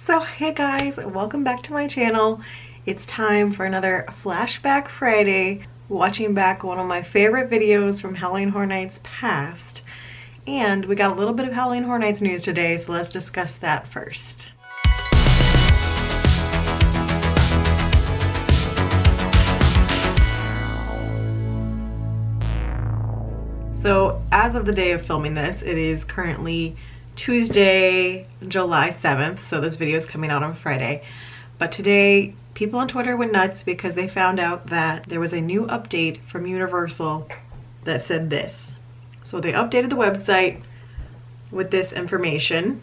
So hey guys, welcome back to my channel. It's time for another Flashback Friday, watching back one of my favorite videos from Halloween Horror Nights past. And we got a little bit of Halloween Horror Nights news today, so let's discuss that first. So as of the day of filming this, it is currently Tuesday, July 7th, so this video is coming out on Friday. But today, people on Twitter went nuts because they found out that there was a new update from Universal that said this. So they updated the website with this information.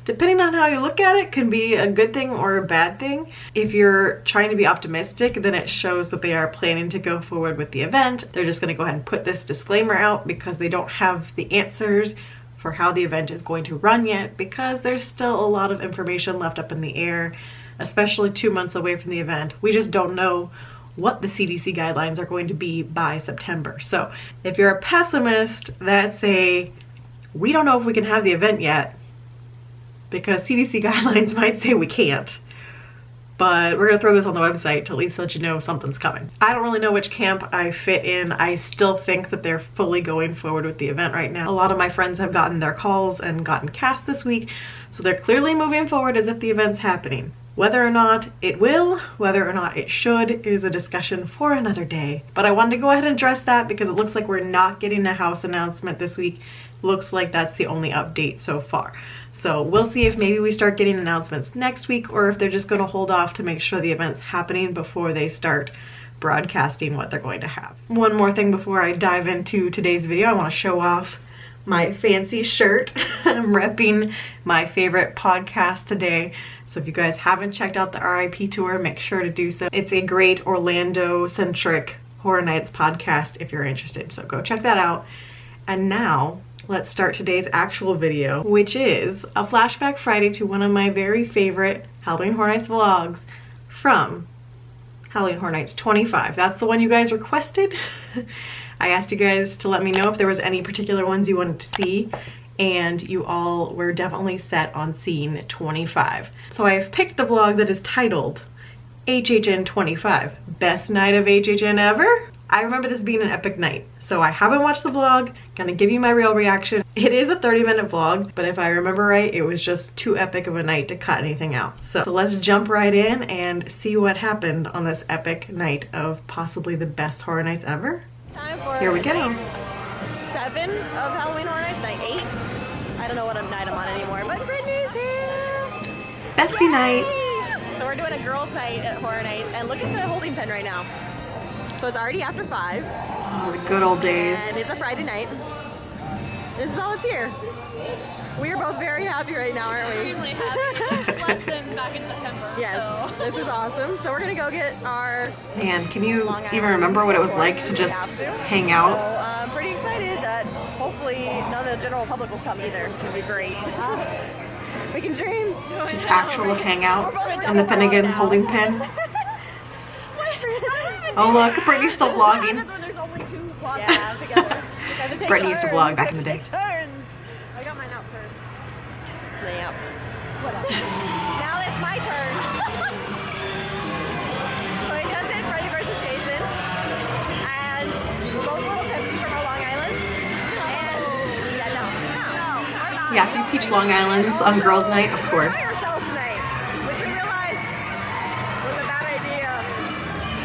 Depending on how you look at it, can be a good thing or a bad thing. If you're trying to be optimistic, then it shows that they are planning to go forward with the event. They're just gonna go ahead and put this disclaimer out because they don't have the answers for how the event is going to run yet, because there's still a lot of information left up in the air, especially 2 months away from the event. We just don't know what the CDC guidelines are going to be by September. So if you're a pessimist, that's we don't know if we can have the event yet, because CDC guidelines might say we can't. But we're gonna throw this on the website to at least let you know something's coming. I don't really know which camp I fit in. I still think that they're fully going forward with the event right now. A lot of my friends have gotten their calls and gotten cast this week, so they're clearly moving forward as if the event's happening. Whether or not it will, whether or not it should, is a discussion for another day. But I wanted to go ahead and address that because it looks like we're not getting a house announcement this week. Looks like that's the only update so far. So we'll see if maybe we start getting announcements next week, or if they're just going to hold off to make sure the event's happening before they start broadcasting what they're going to have. One more thing before I dive into today's video, I want to show off my fancy shirt. I'm repping my favorite podcast today. So if you guys haven't checked out the RIP tour, make sure to do so. It's a great Orlando-centric Horror Nights podcast if you're interested. So go check that out. And now, let's start today's actual video, which is a flashback Friday to one of my very favorite Halloween Horror Nights vlogs from Halloween Horror Nights 25. That's the one you guys requested. I asked you guys to let me know if there was any particular ones you wanted to see, and you all were definitely set on seeing 25. So I have picked the vlog that is titled HHN25, Best Night of HHN Ever. I remember this being an epic night, so I haven't watched the vlog. Gonna give you my real reaction. It is a 30-minute vlog, but if I remember right, it was just too epic of a night to cut anything out. So let's jump right in and see what happened on this epic night of possibly the best Horror Nights ever. Time for Here we go. night 7 of Halloween Horror Nights, night 8. I don't know what night I'm on anymore, but Brittany's here. Bestie night. So we're doing a girls' night at Horror Nights, and look at the holding pen right now. So it's already after 5. Oh, the good old days. And it's a Friday night. This is all it's here. We are both very happy right now, aren't we? Extremely happy. It's less than back in September. Yes, so. This is awesome. So we're gonna go get our Man, can you Long even Island, remember what it was of like course, to we just have to. hang out? So I'm pretty excited that hopefully none of the general public will come either. It'll be great. We can dream. Just actual hangout in the Finnegan's holding pen. Oh look, Brittany's still vlogging. There's only 2 vlogs Yeah. together. Brittany used to vlog back in the day. Turns. I got mine out first. Snap. Now it's my turn. So he does it, Freddy versus Jason. And we're both a little tipsy from our Long Island. And yeah, no, we're not. Yeah, 3 Peach Long Islands on girls' night, of course. By ourselves tonight, which we realized was a bad idea.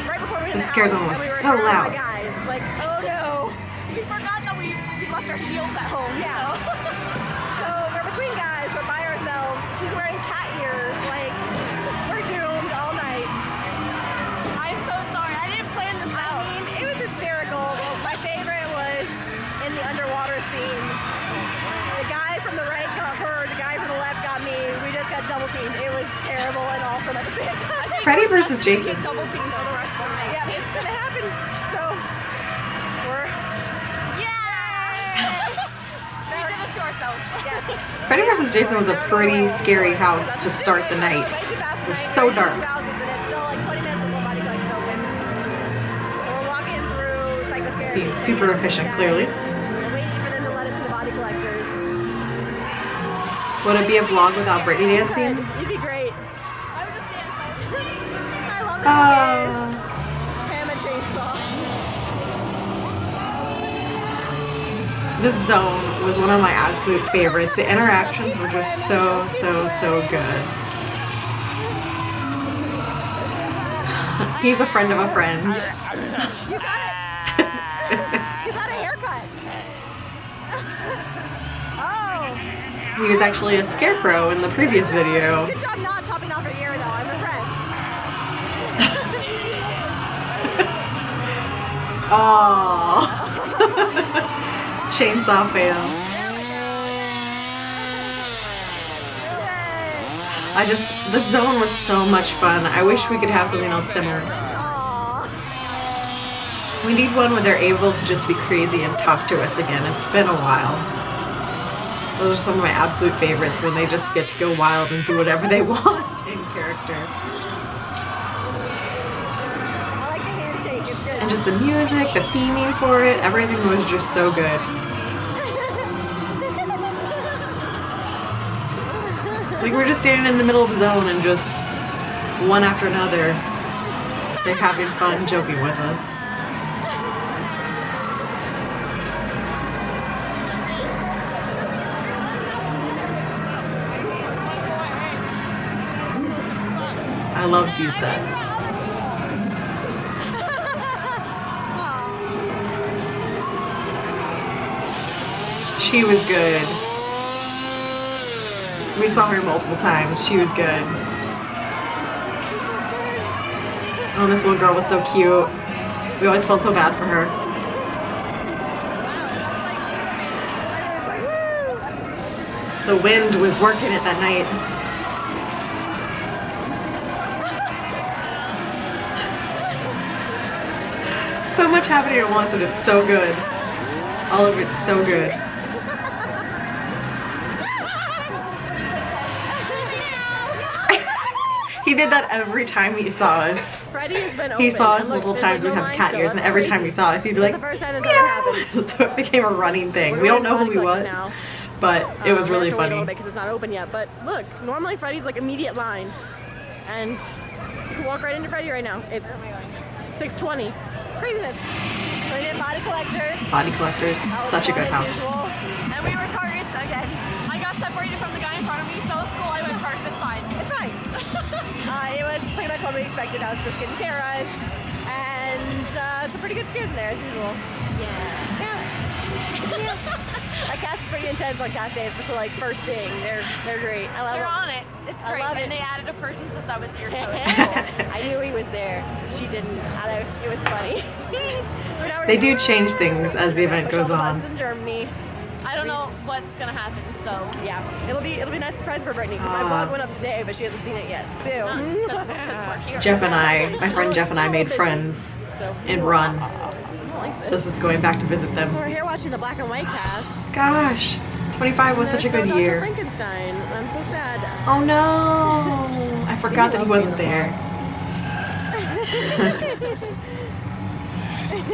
Right before we hit The the scare house, zone was and we were so surrounded by loud. guys, like, oh no. We forgot that we left our shields at home. Yeah. So we're between guys, we're by ourselves. She's wearing cat ears, like we're doomed all night. I'm so sorry. I didn't plan this I out. mean, it was hysterical. Well, my favorite was in the underwater scene. The guy from the right got her, the guy from the left got me. We just got double teamed. It was terrible and awesome at the same time. Freddy versus Jason. Double team for the rest of the night. Yeah, it's gonna happen. So we're We did this to ourselves. yes. Freddy versus Jason was a pretty scary house to start the night. It was so dark. And it's still like 20 minutes before Body Collectors opens. So we're walking through Psychoscary. Being super efficient, clearly. We're waiting for them to let us into Body Collectors. Would it be a vlog without Brittany dancing? You'd be great. I love that you gave him a chainsaw. This zone was one of my absolute favorites. The interactions were just so good. He's a friend of a friend. You got it. You got a haircut. Oh. He was actually a scarecrow in the previous video. Good job not chopping off her ear though. I'm impressed. Oh. Chainsaw fail. This zone was so much fun. I wish we could have something else similar. We need one where they're able to just be crazy and talk to us again. It's been a while. Those are some of my absolute favorites, when they just get to go wild and do whatever they want in character. I like the handshake. It's good. And just the music, the theming for it, everything was just so good. Like, we're just standing in the middle of the zone and just one after another, they're having fun joking with us. I love these sets. She was good. We saw her multiple times. She was good. Oh, this little girl was so cute. We always felt so bad for her. The wind was working it that night. So much happening at once and it's so good. All of it's so good. He did that every time he saw us. Freddie has been open. He saw us And look, multiple there's times. like We no have line cat still. ears, and That's every crazy. time we saw us, he'd be That's like, the first time it's ever happened. so it became a running thing. We don't know who he was, but it was really we have to wait a funny. little bit because it's not open yet. But look, normally Freddie's like immediate line, and you can walk right into Freddie right now. It's 6:20. Craziness. So we did body collectors. Body collectors, such a good house. Usual. And we were targets again. I got separated from the guy in front of me, so it's cool. I went first. It's fine. It's fine. It was pretty much what we expected. I was just getting terrorized, and some pretty good scares in there as usual. Yeah. That cast is pretty intense on cast day, especially like first thing. They're great. I love They're them. on it. It's I great. love And it. they added a person since I was here, so it's cool. I knew he was there. She didn't. It was funny. So now we're They do change things as the event push all goes the on. buttons in Germany. I don't know what's gonna happen, so Yeah, it'll be a nice surprise for Brittany because my vlog went up today, but she hasn't seen it yet. Soon. because we're here. Jeff and my friend Jeff and I made friends So in Run. So this is going back to visit So them. we're here watching the black and white cast. Gosh, 25 was such a good Dr. year. Frankenstein. I'm so sad. Oh no, I forgot that he wasn't there.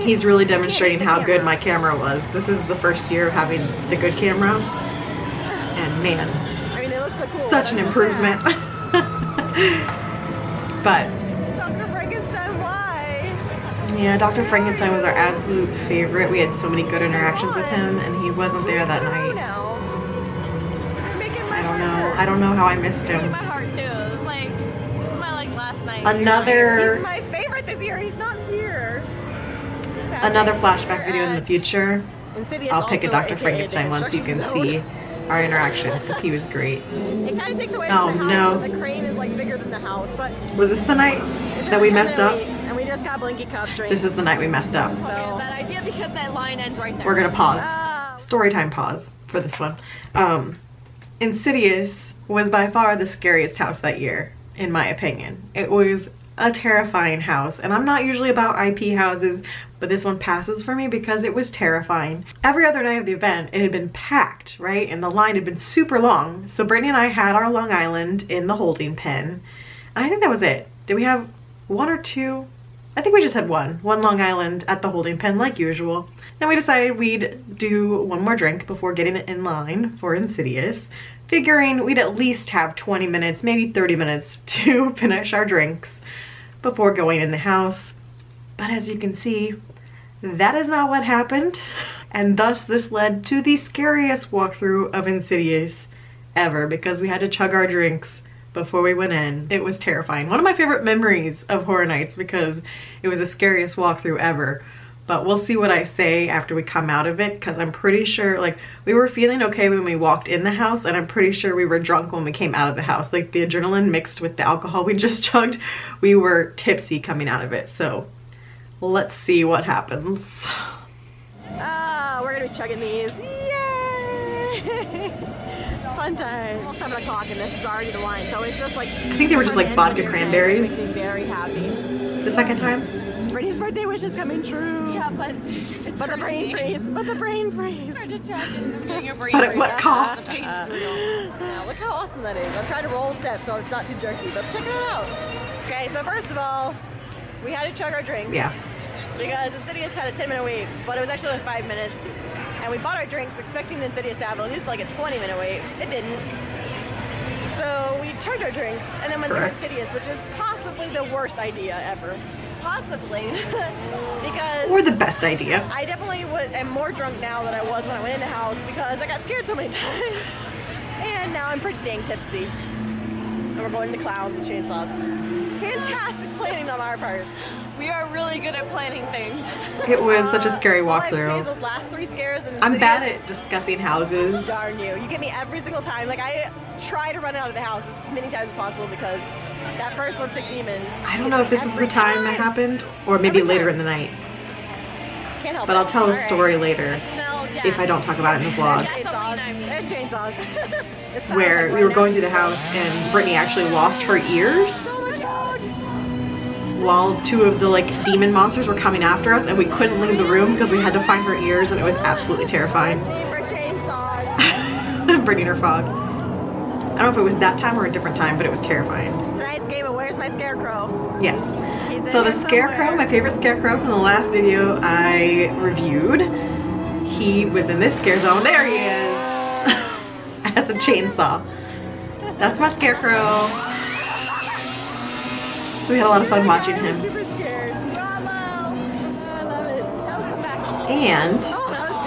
He's really demonstrating how good my camera was. This is the first year of having the good camera. And man, I mean, it looks so cool. such an improvement. But Dr. Frankenstein, why? yeah, Dr. Frankenstein was our absolute favorite. We had so many good interactions with him, and he wasn't there that night. I don't know how I missed In him. my heart too. It was like this is my last night. Another He's my favorite this year. He's not here. another flashback video in the future. Insidious I'll pick a also, Dr. aka Frankenstein one so you can construction see zone. our interactions, because he was great. It kind of takes away Oh, from the house no. when the crane is like bigger than the house, but Was this the night it's that we every time messed up? And we just got Blinky Cup drinks. This is the night we messed up. So Bad idea because that line ends right there. We're gonna pause. Ah. Storytime pause for this one. Insidious was by far the scariest house that year, in my opinion. It was a terrifying house, and I'm not usually about IP houses, but this one passes for me because it was terrifying. Every other night of the event, it had been packed, right? And the line had been super long. So Brittany and I had our Long Island in the holding pen. And I think that was it. Did we have one or two? I think we just had one Long Island at the holding pen like usual. Then we decided we'd do one more drink before getting it in line for Insidious. figuring we'd at least have 20 minutes, maybe 30 minutes to finish our drinks before going in the house. But as you can see, that is not what happened. And thus this led to the scariest walkthrough of Insidious ever, because we had to chug our drinks before we went in. It was terrifying. One of my favorite memories of Horror Nights because it was the scariest walkthrough ever. But we'll see what I say after we come out of it, because I'm pretty sure, like, we were feeling okay when we walked in the house, and I'm pretty sure we were drunk when we came out of the house. Like, the adrenaline mixed with the alcohol we just chugged, we were tipsy coming out of it. So let's see what happens. We're gonna be chugging these. Yay! Fun time. It's 7 o'clock and this is already the wine, so it's just like... I think they were just like vodka cranberries. Makes me very happy. The second time? Brittany's birthday wish is coming true. Yeah, but it's But the brain freeze. But the brain freeze. hard to check and getting a brain But at freeze. what cost? The pain is real. Yeah, look how awesome that is. I'm trying to roll steps so it's not too jerky, but check it out. Okay, so first of all, we had to chug our drinks. Yeah. Because Insidious had a 10-minute wait, but it was actually like 5 minutes. And we bought our drinks expecting Insidious to have at least like a 20-minute wait. It didn't. So we chugged our drinks and then went through Correct. Insidious, which is possibly the worst idea ever. Possibly. Because Or the best idea. I definitely am more drunk now than I was when I went in the house because I got scared so many times. And now I'm pretty dang tipsy. And we're going to clowns and chainsaws. Fantastic planning on our parts. We are really good at planning things. It was such a scary All I have to say is walkthrough. those last 3 scares in I'm bad Insidious, at discussing houses. darn you. You get me every single time. Like, I try to run out of the house as many times as possible because that first lipstick demon. I don't know if this is the time that happened, or maybe Every later time. in the night. Can't help But it. I'll tell the All story right. later Smell, yes. if I don't talk about it in the vlog. Chainsaws. There's chainsaws. It's not Where like we were right going now. through the house and Brittany actually lost her ears So much fog. while 2 of the like demon monsters were coming after us, and we couldn't leave the room because we had to find her ears, and it was absolutely terrifying. For chainsaws. Brittany and her fog. I don't know if it was that time or a different time, but it was terrifying. Tonight's game of Where's My Scarecrow? Yes. He's So in the there scarecrow, somewhere. my favorite scarecrow from the last video I reviewed, he was in this scare zone. There he is. As a chainsaw. That's my scarecrow. So we had a lot of fun watching I'm him. super scared. Bravo. I love it. Come back. And Oh, that was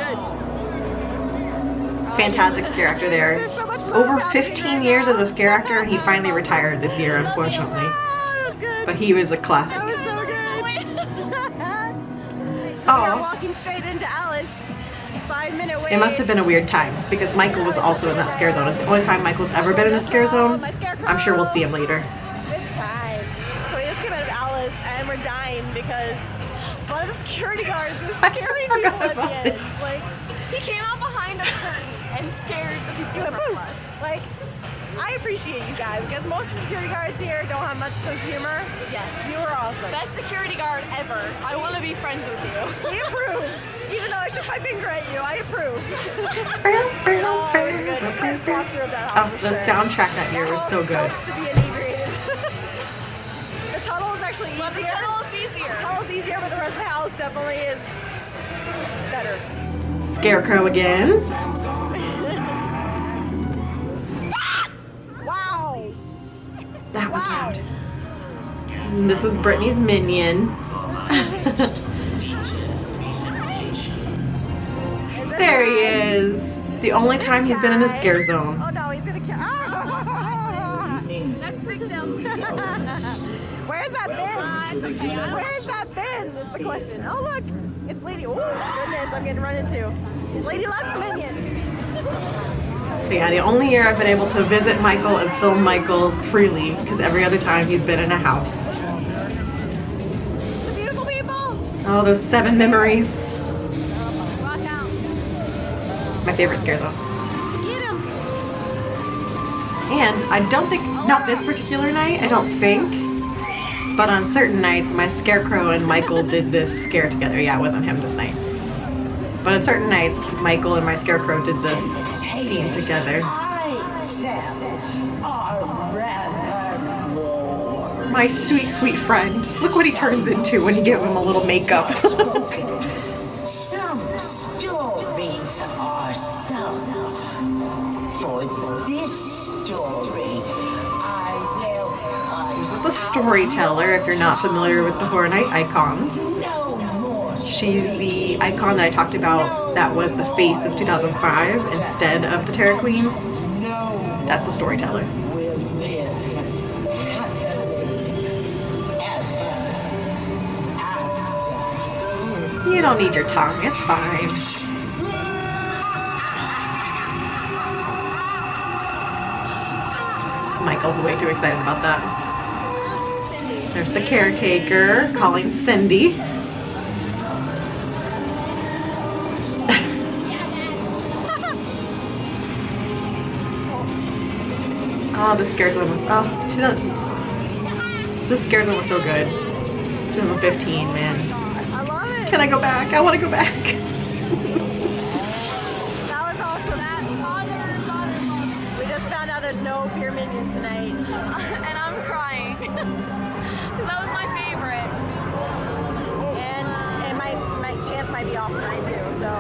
good. fantastic scare actor there. There's so much love Over happening 15 right years now. as a scare actor, and he finally retired this year, unfortunately. Oh, that was good. But he was a That classic. was so good. So we Aw. are walking straight into Alice. 5-minute wait. It must have been a weird time because Michael was also in that scare zone. It's the only time Michael's ever been in a scare zone. I'm sure we'll see him later. Good time. So we just came out of Alice and we're dying because one of the security guards was scaring people forgot at the about end. this. Like, He came out behind a curtain and scared the people you in went front boom. of us. Like, I appreciate you guys because most of the security guards here don't have much sense of humor. Yes. You were awesome. Best security guard ever. I want to be friends with you. We approve. Even though I shook my finger at you, I approve. Oh, Oh, it was good. We couldn't walk through that house for the sure. soundtrack that year was so good. Helps to be inebriated. The tunnel is actually easier. But the tunnel is easier. The tunnel's easier, but the rest of the house definitely is better. Scarecrow again. Wow. That was Wow. loud. And this was Brittany's minion. There he is. The only time he's been in a scare zone. Oh no, he's gonna kill. Ah! Next victim. Where's that bin? Okay, Where's that bin? Is the question. Oh look, it's Lady. Oh goodness, I'm getting run into. It's Lady Luck's minion. So yeah, the only year I've been able to visit Michael and film Michael freely, because every other time he's been in a house. The beautiful people. Oh, those 7 memories. Watch out. My favorite scare zone. Get him. And I don't think, not this particular night, I don't think, but on certain nights my Scarecrow and Michael did this scare together. Yeah, it wasn't him this night. But on certain nights, Michael and my Scarecrow did this scene together. My sweet, sweet friend. Look what he turns into when you give him a little makeup. Some stories are sung for this storyteller, if you're not familiar with the Horror Night icons. She's the icon that I talked about that was the face of 2005 instead of the Terror Queen. That's the storyteller. You don't need your tongue, it's fine. Michael's way too excited about that. There's the caretaker calling Cindy. Oh, this scares one was, this scares one was so good. 2015, man. I love it. Can I go back? I want to go back. That was awesome. We just found out there's no fear minions tonight. And I'm crying. Because that was my favorite. And my chance might be off tonight too, so.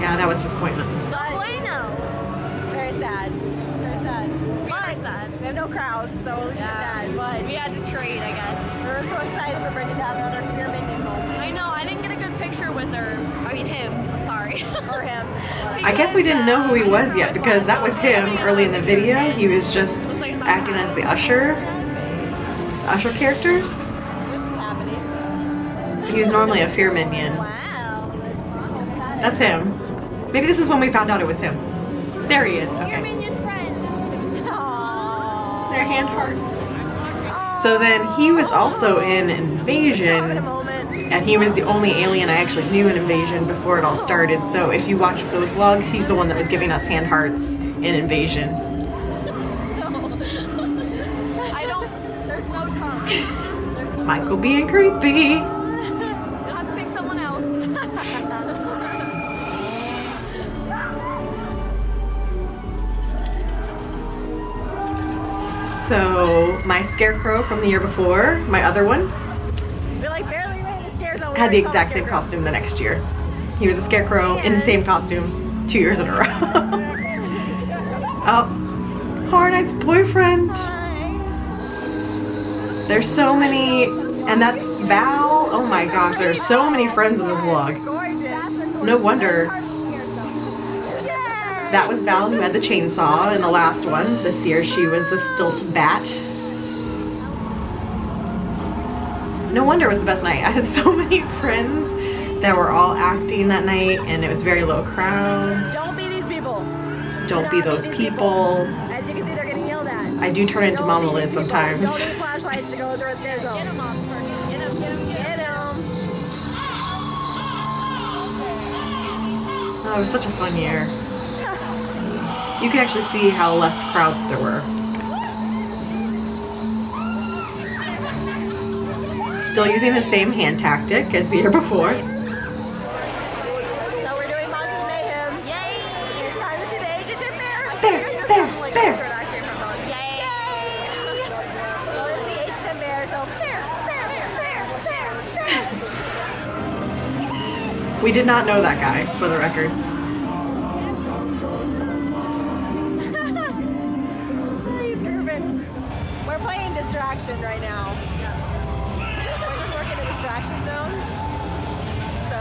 Yeah, that was disappointment. But it's very sad. It's very sad. Very sad. We have no crowds, so at least we're that. But We had to trade, I guess. we're so excited for Brendan to have another fear minion moment. I know, I didn't get a good picture with her. I mean him, I'm sorry. Or him. I guess we didn't know who he was yet because that was him early in the video. He was just acting as the usher characters. This is happening. He was normally a fear minion. Wow. That's him. Maybe this is when we found out it was him. There he is. Your Okay. minion friend. Aww. They're hand hearts. So then he was also in Having a Invasion, moment. and he was the only alien I actually knew in Invasion before it all started. So if you watch those vlogs, he's the one that was giving us hand hearts in Invasion. I don't, there's no tongue. There's no Michael tongue. being creepy. You'll have to pick someone else. So my scarecrow from the year before, my other one, We like barely made the scare zone. We had the already saw exact same scarecrow. costume the next year. He was a scarecrow in the same costume 2 years in a row. Oh, Horror Night's boyfriend. There's so many, and that's Val. Oh my gosh, there's so many friends in this vlog. Gorgeous. No wonder. Yay! That was Val who had the chainsaw in the last one. This year she was the stilt bat. No wonder it was the best night. I had so many friends that were all acting that night and it was very low crowd. Don't be these people. Don't be those people. As you can see, they're getting yelled at. I do turn into Don't Mama be Liz these people. sometimes. Don't need flashlights to go through a scare Get zone. him, moms, first. Get him, get him, get him. Get 'em. Oh, it was such a fun year. You can actually see how less crowds there were. Still using the same hand tactic as the year before. So we're doing Monsters Mayhem. Yay! It's time to see the HHN bear. Bear, bear, bear. Yay! So let's see HHN bear. So bear, bear, bear, bear, bear. We did not know that guy, for the record. He's grooving. We're playing distraction right now. We're just working the distraction zone. So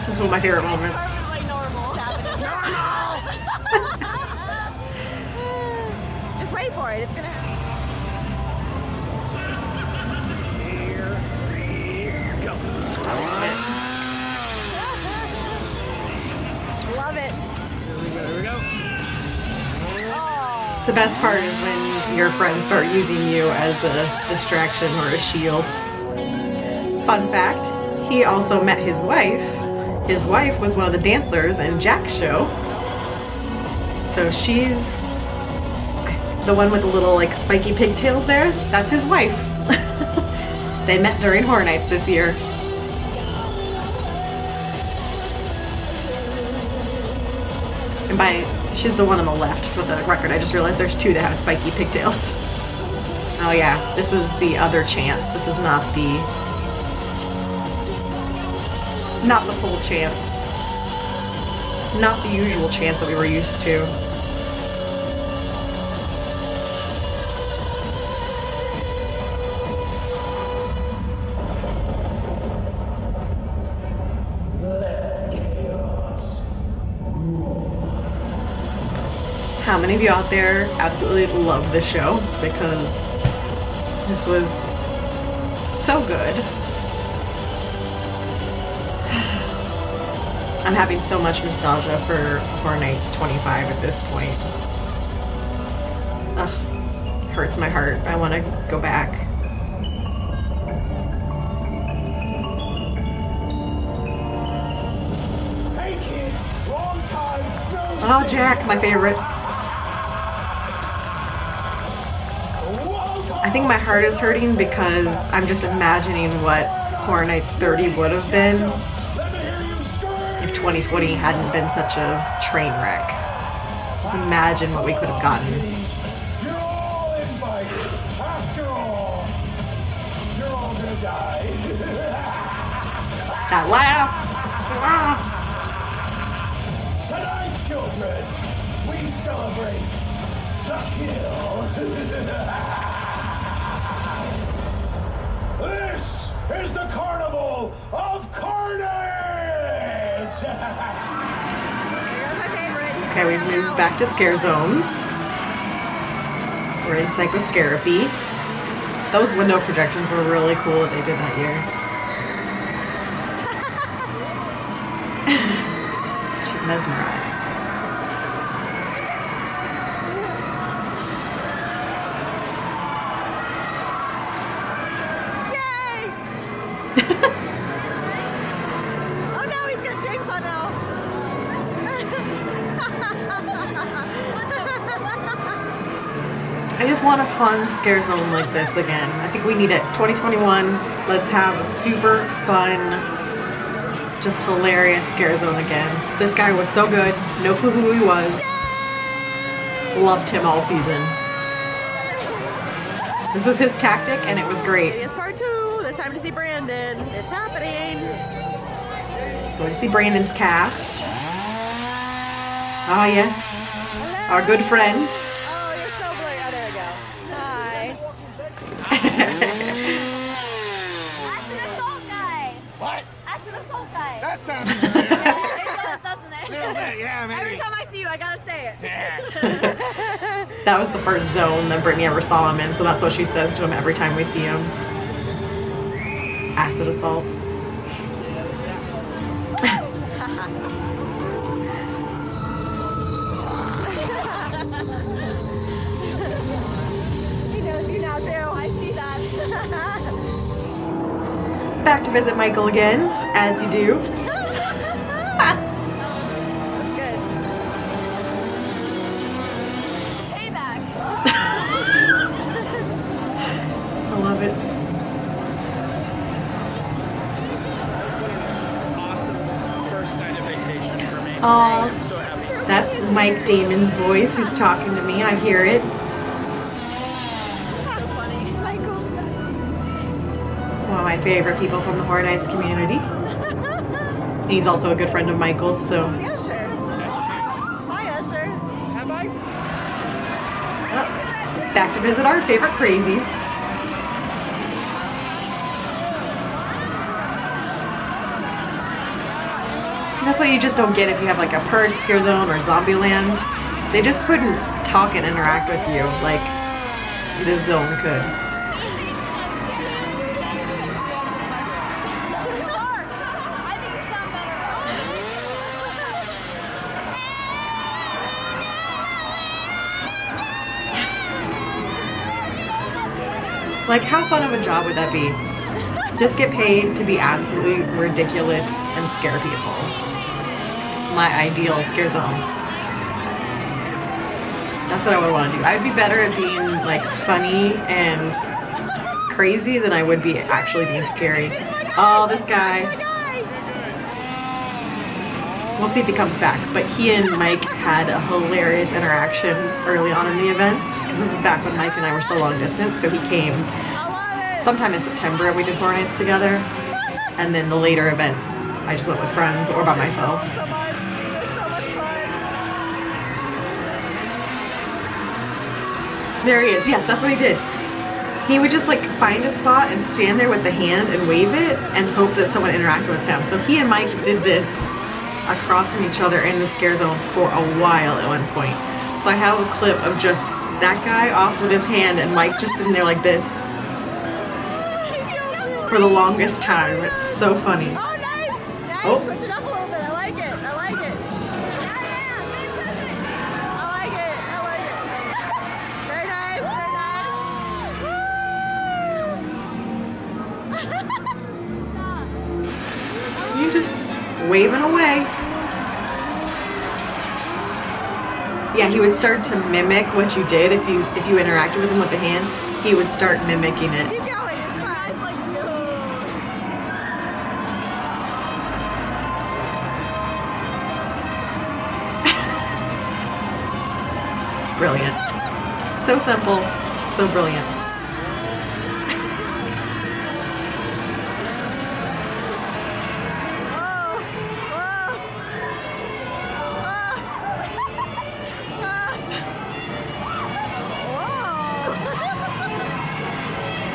This is one of my favorite moments. Perfectly normal. just wait for it. It's gonna happen. Love it. Here we go. Oh. The best part is when your friends start using you as a distraction or a shield. Fun fact, he also met his wife. His wife was one of the dancers in Jack's show. So she's the one with the little like spiky pigtails there. That's his wife. They met during Horror Nights this year. And she's the one on the left for the record. I just realized there's two that have spiky pigtails. Oh yeah, this is the other chance. This is not the full chance. Not the usual chance that we were used to. how many of you out there absolutely love this show, because this was so good. I'm having so much nostalgia for Horror Nights 25 at this point. Ugh, hurts my heart. I want to go back. Hey kids, long time no Oh, Jack, my favorite. I think my heart is hurting because I'm just imagining what Horror Nights 30 would have been if 2020 hadn't been such a train wreck. Just imagine what we could have gotten. You're all invited. After all, you're all gonna die. That laugh! Ah. Tonight, children, we celebrate the kill. This is the Carnival of Carnage! Here's my favorite. Okay, we've moved back to scare zones. We're in psychoscarapy. Those window projections were really cool that they did that year. She's mesmerized. Yay! Oh no, he's gonna chainsaw now. I just want a fun scare zone like this again. I think we need it. 2021, let's have a super fun, just hilarious scare zone again. This guy was so good. No clue who he was. Loved him all season. This was his tactic and it was great. It's part 2. This time to see Brandon. It's happening. Going to see Brandon's cast. Ah yes, our good friend. Oh, you're so blurry. Oh, there we go. Hi. That's an assault guy. What? That's an assault guy. That sounds It does, doesn't it? little bit, yeah, maybe. Every time I see you, I gotta say it. That was the first zone that Brittany ever saw him in, so that's what she says to him every time we see him. Acid assault. He knows you now too. I see that. Back to visit Michael again, as you do. That's good. Payback. I love it. Awesome first night of vacation for me. Aw, So happy. that's Mike Damon's voice who's talking to me. I hear it. So funny. Michael. One of my favorite people from the Horror Nights community. He's also a good friend of Michael's, so. Yeah, sure. Hi, Usher. Have I? Back to visit our favorite crazies. That's what you just don't get if you have like a Purge scare zone or Zombieland. They just couldn't talk and interact with you like this zone could. I think you sound Like, how fun of a job would that be? Just get paid to be absolutely ridiculous and scare people. My ideal scare zone. That's what I would want to do. I'd be better at being like funny and crazy than I would be actually being scary. Oh, this guy. We'll see if he comes back. But he and Mike had a hilarious interaction early on in the event. Because this is back when Mike and I were still long distance. So he came sometime in September and we did Horror Nights together. And then the later events, I just went with friends or by myself. So much. It's so much fun. There he is. Yes, that's what he did. He would just like find a spot and stand there with the hand and wave it and hope that someone interacted with him. So he and Mike did this across from each other in the scare zone for a while at one point. So I have a clip of just that guy off with his hand and Mike just sitting there like this for the longest time. It's so funny. Oh, nice! Nice! Oh. Switch it up a little bit. I like it. I like it. I like it. I like it. Very nice. Very nice. You just waving away. Yeah, he would start to mimic what you did if you interacted with him with the hand. He would start mimicking it. Keep going. It's fine. It's like, no. Brilliant. So simple, so brilliant.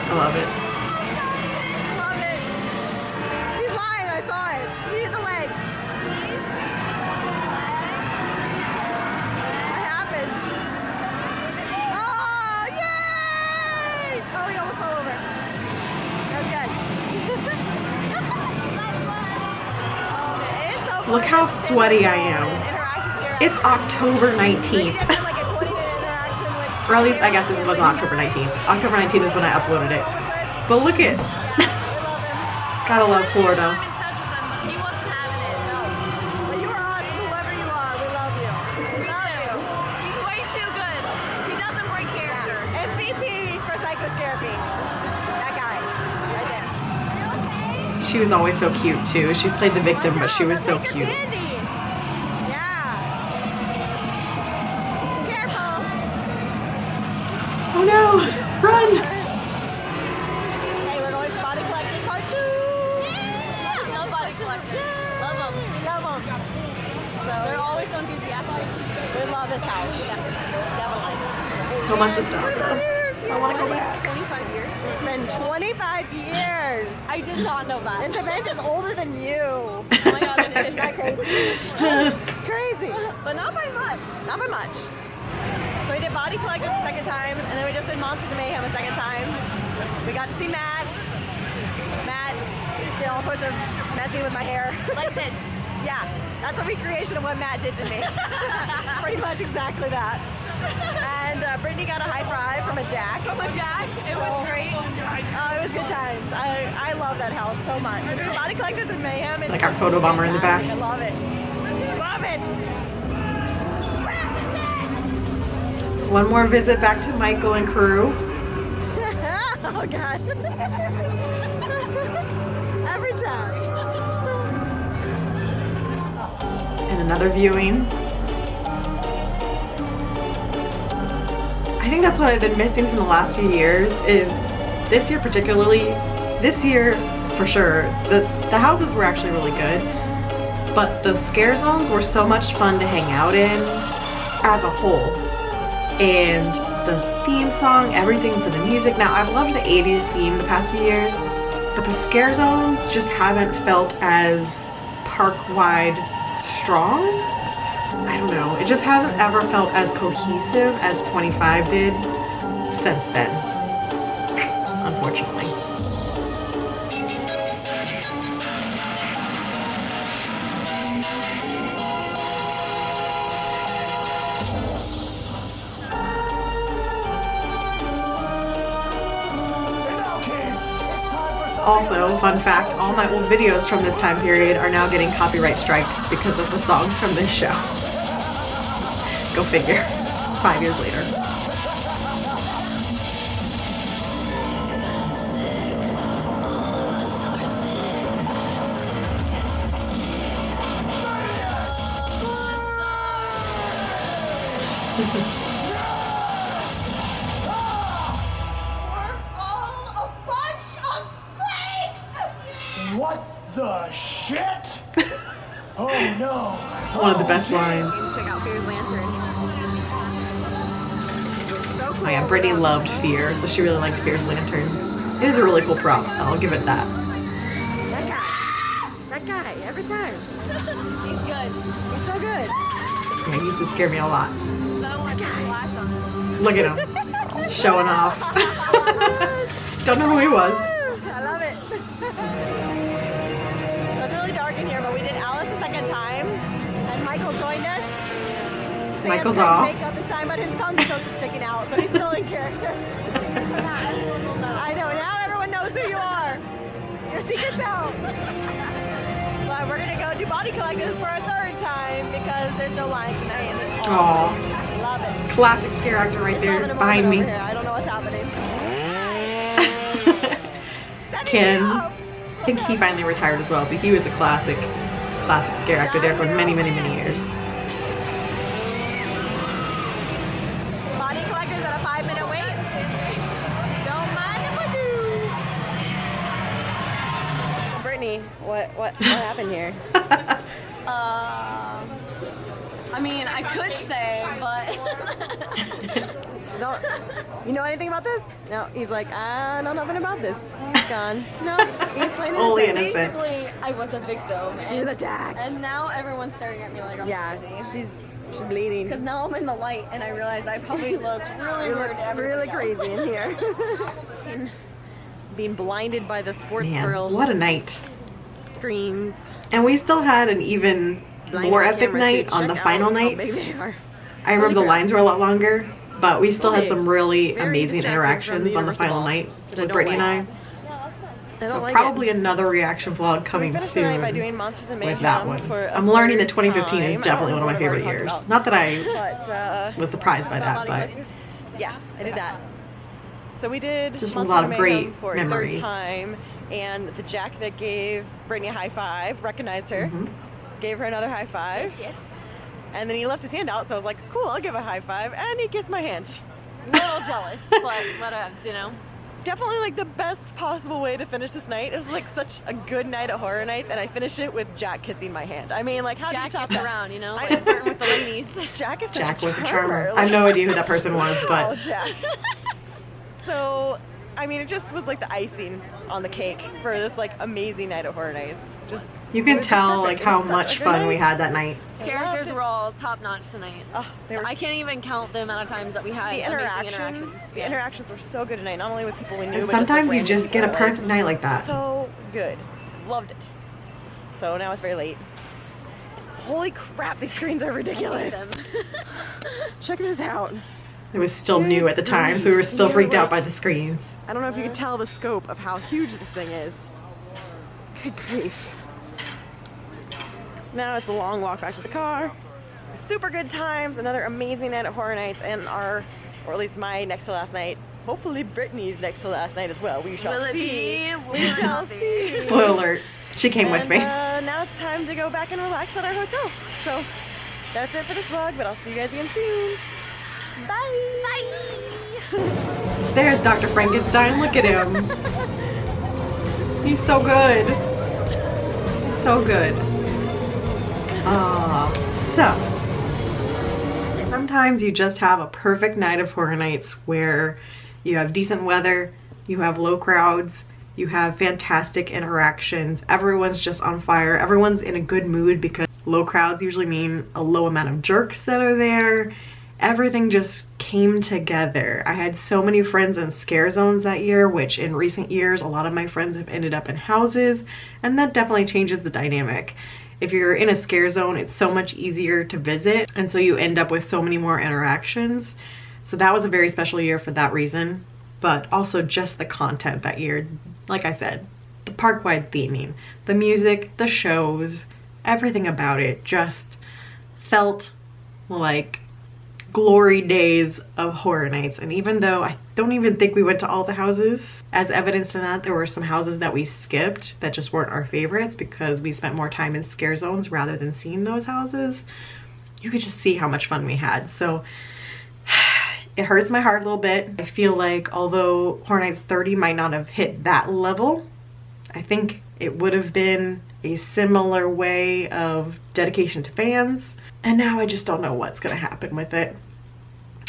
I love it. Love it. He's lying, I saw it. He hit the leg. What happened? Oh, yay! Oh, he almost fell over. That was good. Oh, man, it is so fun. Look how Just sweaty I sit am. and interact with your It's October 19th. We just had like a 20-minute interaction with. Or at least I guess this wasn't October 19th. October 19th is when I uploaded it. But look at, gotta love Florida. Simon says with them, but he wasn't having it. No. But you are awesome, whoever you are. We love you. We Me love too. you. He's way too good. He doesn't break character. MVP for psychotherapy. That guy. Right there. She was always so cute too. She played the victim, but she was so Take your cute. candy. Yeah. Careful. Oh no, run! Hey, we're going to Body Collectors Part 2. Yeah, love body collectors. Love them. We love them. So They're always so enthusiastic. we love this house. Definitely. So much nostalgia. I want to go back. 25 years. It's been 25 years. I did not know that. This event is older than you. Oh my god, it is. Isn't that crazy? It's crazy. But not by much. Not by much. So we did Body Collectors the second time, and then we just did Monsters of Mayhem a second time. We got to see Matt. Matt did all sorts of messing with my hair. Like this. Yeah, that's a recreation of what Matt did to me. Pretty much exactly that. And Brittany got a high five from a Jack. From a Jack. It was great. Oh, it was good times. I love that house so much. And doing Body Collectors and Mayhem. It's Like our just photo bomber in the back. fantastic. I love it. Love it. One more visit back to Michael and crew. Oh God. Every time. And another viewing. I think that's what I've been missing from the last few years is this year particularly, this year for sure, the houses were actually really good, but the scare zones were so much fun to hang out in as a whole. And the theme song, everything to the music. Now I've loved the 80s theme the past few years, but the scare zones just haven't felt as park-wide strong. I don't know, it just hasn't ever felt as cohesive as 25 did since then, unfortunately. Also, fun fact, all my old videos from this time period are now getting copyright strikes because of the songs from this show. Go figure. 5 years later. What the shit? Oh no. One of the best lines. You can check out Fear's Lantern. So cool. Oh yeah, Brittany loved Fear, so she really liked Fear's Lantern. It is a really cool prop, I'll give it that. That guy, every time. He's good. He's so good. Yeah, he used to scare me a lot. I don't want to flash on him. Look at him. Showing off. Don't know who he was. I love it. So it's really dark in here, but we did Alice a second time, and Michael joined us. Michael's Sam's off. makeup this time, but his tongue's still sticking out, so he's still in character. I know, now everyone knows who you are. Your secret's out. Well, we're gonna go do body collectors for a third time because there's no lines tonight, and it's awesome. Love it. Classic scare actor right Just there having a behind moment me. over here. I don't know what's happening. Setting Ken. it up. I think he finally retired as well, but he was a classic scare actor there for many, many, many years. Body collectors at a 5-minute wait. Don't mind if I do. Brittany, what happened here? I mean, I could say, but Don't you know anything about this? No, he's like, I know nothing about this. He's gone. No, he's playing Only innocent. innocent. basically, I was a victim. She was attacked. And now everyone's staring at me like I'm Yeah, crazy. she's bleeding. Because now I'm in the light and I realize I probably look really You weird look to everybody really else. crazy in here. Being blinded by the sports Man, girl what a night. screens. And we still had an even Blinding more the epic camera night to on the check final out how night. big they are. I remember the crap. lines were a lot longer, but we still had Okay. some really Very amazing distracting from interactions the on the Universal final Ball, night which I with don't Brittany like. and I. I don't So like probably it. another reaction vlog So we coming finished the night soon by doing Monsters and Mayhem with that one. for a I'm learning that third 2015 time. is definitely one of my favorite I don't know years. what I've Not that I But was surprised by that, but yes, I did that. So we did Just a Monsters lot and of Mayhem great for a memories. third time, and the Jack that gave Brittany a high five recognized her, gave her another high five. Yes. And then he left his hand out, so I was like, cool, I'll give a high five, and he kissed my hand. I'm a little jealous, but whatevs, you know. Definitely like the best possible way to finish this night. It was like such a good night at Horror Nights, and I finished it with Jack kissing my hand. I mean, like, how do you Jack top gets that? around, you know, I like flirting with the ladies. Jack is such Jack a was a charmer. charmer. I have no idea who that person was, Oh, but Jack. So, I mean, it just was like the icing on the cake for this like amazing night at Horror Nights. Just you it can was just tell perfect. like It how was such much a good fun we night. had that night. His characters were all top notch tonight. Oh, they were I can't even count the amount of times that we had the amazing interactions. The Yeah. interactions were so good tonight. Not only with people we knew, And but sometimes just, like, you just random get a people, perfect night like that. So good, loved it. So now it's very late. Holy crap! These screens are ridiculous. Check this out. It was still new at the time, so we were still freaked out by the screens. I don't know if you can tell the scope of how huge this thing is. Good grief. So now it's a long walk back to the car. Super good times, another amazing night at Horror Nights, and or at least my next to last night. Hopefully Brittany's next to last night as well. We shall Will it see. be? We shall see. Spoiler alert. She came with me. Now it's time to go back and relax at our hotel. So that's it for this vlog, but I'll see you guys again soon. Bye. Bye. There's Dr. Frankenstein. Look at him. He's so good. So good. So sometimes you just have a perfect night of Horror Nights where you have decent weather, you have low crowds, you have fantastic interactions, everyone's just on fire, everyone's in a good mood because low crowds usually mean a low amount of jerks that are there. Everything just came together. I had so many friends in scare zones that year, which in recent years, a lot of my friends have ended up in houses, and that definitely changes the dynamic. If you're in a scare zone, it's so much easier to visit, and so you end up with so many more interactions. So that was a very special year for that reason, but also just the content that year. Like I said, the park-wide theming, the music, the shows, everything about it just felt like glory days of Horror Nights. And even though I don't even think we went to all the houses, as evidence in that there were some houses that we skipped that just weren't our favorites because we spent more time in scare zones rather than seeing those houses, you could just see how much fun we had. So it hurts my heart a little bit. I feel like although Horror Nights 30 might not have hit that level, I think it would have been a similar way of dedication to fans. And now I just don't know what's gonna happen with it.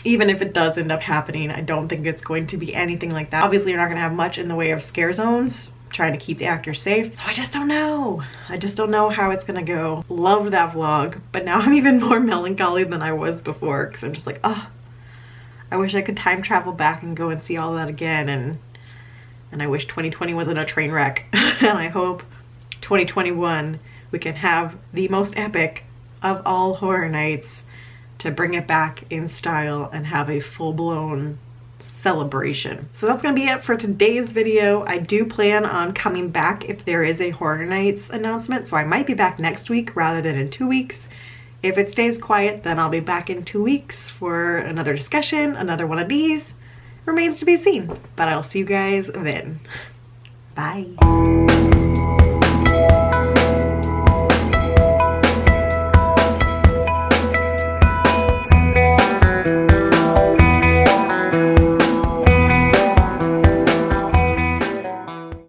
Even if it does end up happening, I don't think it's going to be anything like that. Obviously, you're not gonna have much in the way of scare zones, trying to keep the actors safe. So I just don't know. I just don't know how it's gonna go. Loved that vlog, but now I'm even more melancholy than I was before because I'm just like, oh, I wish I could time travel back and go and see all that again, and I wish 2020 wasn't a train wreck. And I hope 2021 we can have the most epic of all horror nights to bring it back in style and have a full-blown celebration. So that's gonna be it for today's video. I do plan on coming back if there is a Horror Nights announcement, so I might be back next week rather than in 2 weeks. If it stays quiet, then I'll be back in 2 weeks for another discussion, another one of these. Remains to be seen, but I'll see you guys then. Bye.